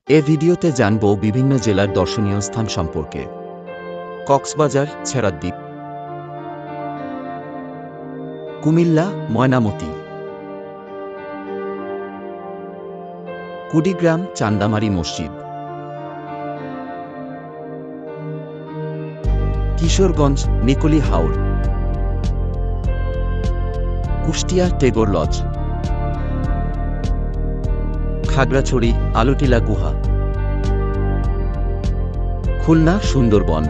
এ ভিডিওতে জানব বিভিন্ন জেলার দর্শনীয় স্থান সম্পর্কে। কক্সবাজার, ছেড়াদ্বীপ, কুমিল্লা, ময়নামতি, কুড়িগ্রাম, চান্দামারি মসজিদ, কিশোরগঞ্জ, নিকলি হাওর, কুষ্টিয়া, টেগোর লজ, খাগড়াছড়ি, আলুটিলা গুহা, Khulna, Sundarban,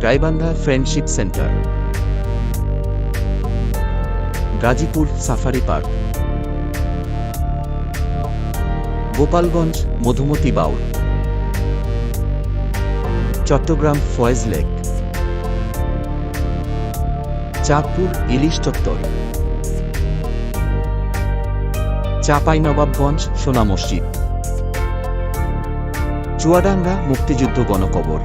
Gaibandha, Friendship Centre, Gazipur, Safari Park, Gopalganj, Madhumati Baul, Chittagong, Foy's Lake, Chandpur, Ilish Chattar, Chapainawabganj, সোনা মসজিদ, চুয়াডাঙ্গা, মুক্তিযুদ্ধ গণকবর,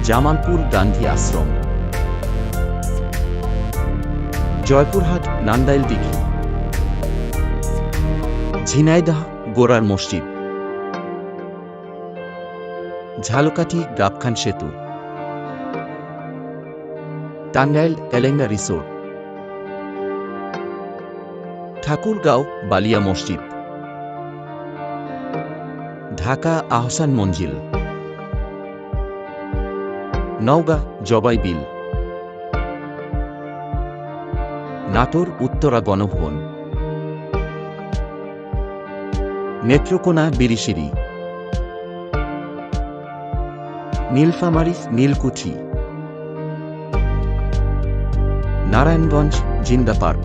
জামালপুর, গান্ধী আশ্রম, জয়পুরহাট, নান্দাইল দিঘি, ঝিনাইদহ, গোরার মসজিদ, ঝালকাঠি, গাবখান সেতু, টাঙ্গাইল, এলেঙ্গা রিসোর্ট, ঠাকুরগাঁও, বালিয়া মসজিদ, ঢাকা, আহসান মঞ্জিল, নওগাঁ, জবাই বিল, নাটোর, উত্তরা গণভবন, নেত্রকোনা, বিরিশিরি, নীলফামারী, নীলকুঠি, নারায়ণগঞ্জ, জিন্দা পার্ক,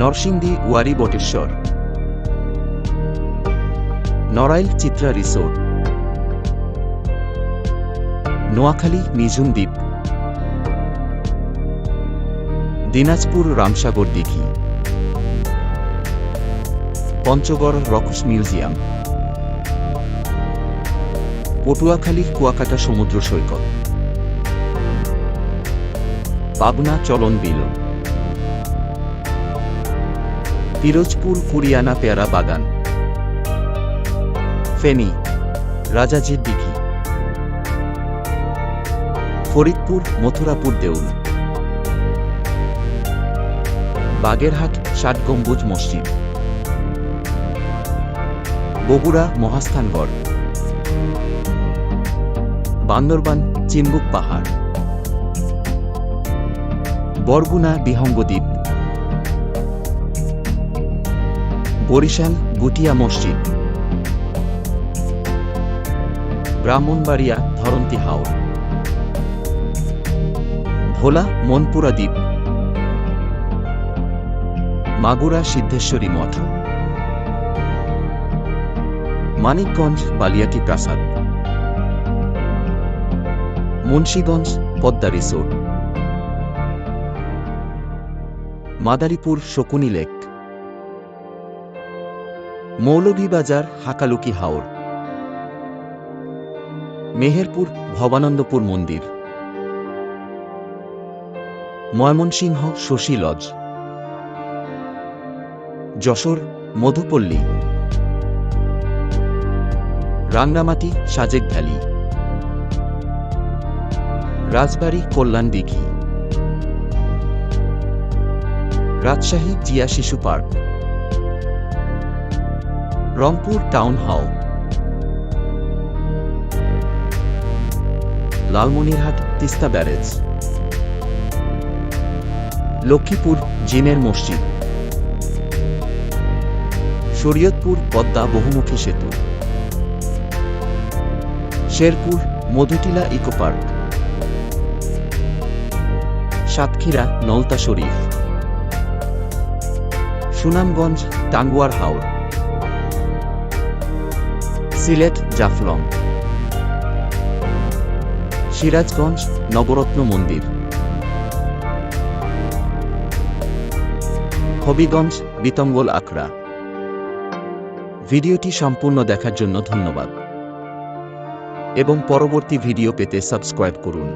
নরসিংদী, ওয়ারী বটেশ্বর, নড়াইল, চিত্রা রিসোর্ট, নোয়াখালী, নিঝুম দ্বীপ, দিনাজপুর, রামসাগর দিঘি, পঞ্চগড়, রকস মিউজিয়াম, পটুয়াখালী, কুয়াকাটা সমুদ্র সৈকত, পাবনা, চলন বিল, পিরোজপুর, কুরিয়ানা পেয়ারা বাগান, ফেনী, রাজাজির দিঘি, ফরিদপুর, মথুরাপুর দেউল, বাগেরহাট, ষাট গম্বুজ মসজিদ, বগুড়া, মহাস্থানগড়, বান্দরবান, চিনবুক পাহাড়, বরগুনা, বিহঙ্গদ্বীপ, বরিশাল, গুটিয়া মসজিদ, ব্রাহ্মণবাড়িয়া, ধরন্তী হাওর, ভোলা, মনপুরা দ্বীপ, মাগুরা, সিদ্ধেশ্বরী মঠ, মানিকগঞ্জ, বালিয়াটি প্রাসাদ, মুন্সীগঞ্জ, পদ্মা রিসোর্ট, মাদারীপুর, শকুনি লেক, মৌলভীবাজার, হাকালুকি হাওর, মেহেরপুর, ভবানন্দপুর মন্দির, ময়মনসিংহ, শশী লজ, যশোর, মধুপল্লী, রাঙ্গামাটি, সাজেক ভ্যালি, রাজবাড়ী, কল্যাণ দিঘি, রাজশাহী, জিয়া শিশু park, Rangpur, town hall, Lalmonirhat, Teesta barrage, Lakshmipur, জিনের মসজিদ, শরীয়তপুর, পদ্মা বহুমুখী সেতু, শেরপুর, মধুটিলা ইকো পার্ক, সাতক্ষীরা, নলতা শরীফ, সুনামগঞ্জ, টাঙ্গুয়ার হাওর, সিলেট, জাফলং, সিরাজগঞ্জ, নবরত্ন মন্দির, হবিগঞ্জ, বিতঙ্গল আখড়া। ভিডিওটি সম্পূর্ণ দেখার জন্য ধন্যবাদ এবং পরবর্তী ভিডিও পেতে সাবস্ক্রাইব করুন।